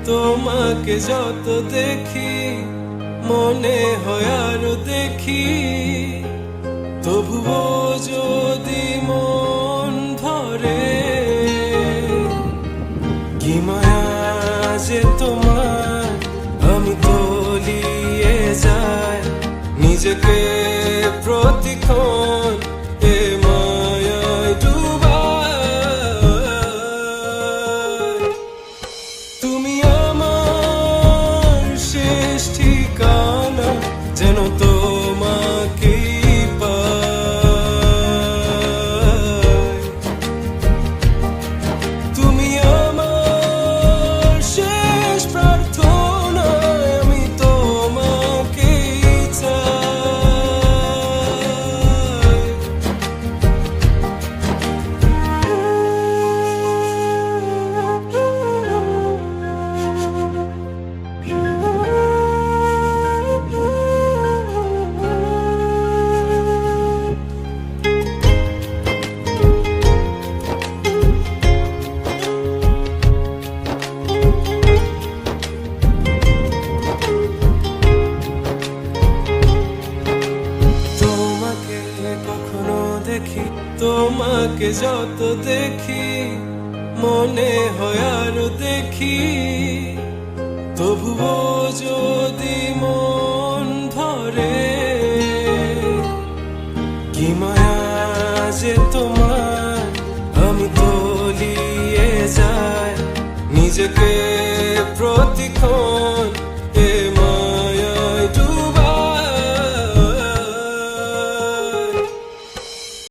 তোমাকে যত দেখি মনে হয় আরো দেখি, তবুও যদি মন ধরে কি মায়া যে তোমার, আমি তলিয়ে যাই নিজেকে প্রতিক্ষণ এ মায়ায় ডুবাই। তুমি আমার শেষ ঠিকানা, যেন তোমাকেই পাই। তুমি আমার শেষ প্রার্থনা, আমি তোমাকেই চাই। তোমাকে যত দেখি মনে হয় আরো দেখি, তবুও যদি মন ধরে কি মায়া যে তোমার, আমি তলিয়ে যাই নিজেকে প্রতিক্ষণ